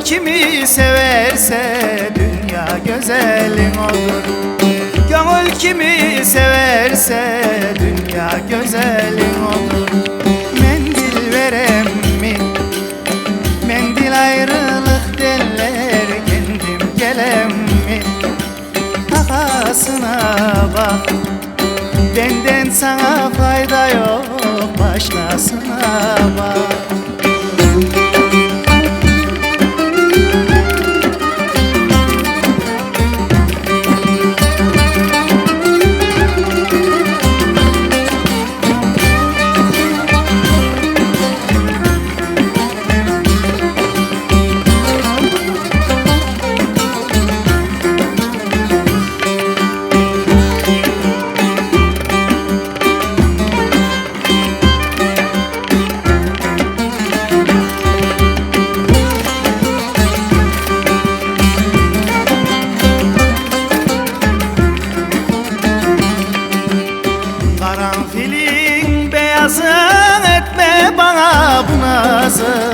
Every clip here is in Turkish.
kimi severse dünya güzelin olur. Gönül kimi severse dünya güzelin olur. Mendil verem mi? Mendil ayrılık derler, kendim gelem mi? Takasına bak, benden sana fayda yok, başkasına bak. Karanfilin beyazın etme bana bu nazı.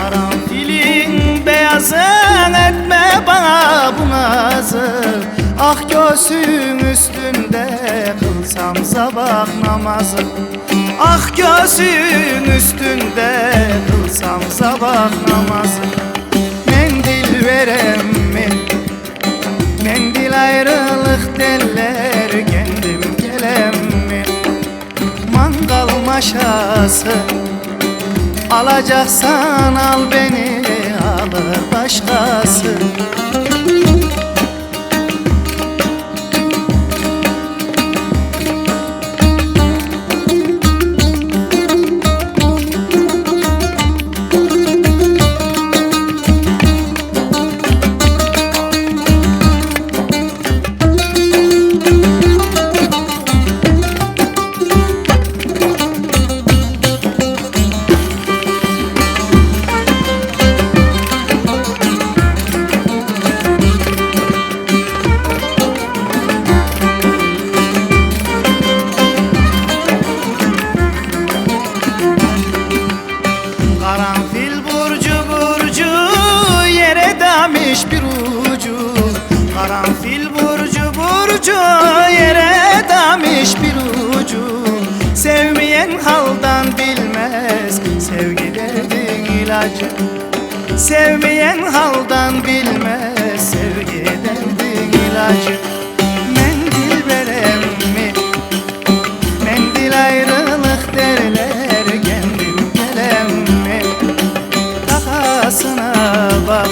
Karanfilin beyazın etme bana bu nazı. Ah göğsün üstünde kılsam sabah namazı. Ah göğsün üstünde kılsam sabah namazı. Mendil verem mi? Mendil ayrılık derler, kendim gelem mi? Mangal maşası alacaksan al beni, alır başkası. Karanfil burcu burcu yere damış bir ucu. Karanfil burcu burcu yere damış bir ucu. Sevmeyen haldan bilmez sevgi derdin ilacı. Sevmeyen haldan bilmez sevgi derdin ilacı. Mendil verem mi? Mendil ayrılık derler, kendim gelem mi? Takasına bak,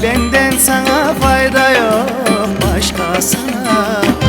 benden sana fayda yok, başkasına bak.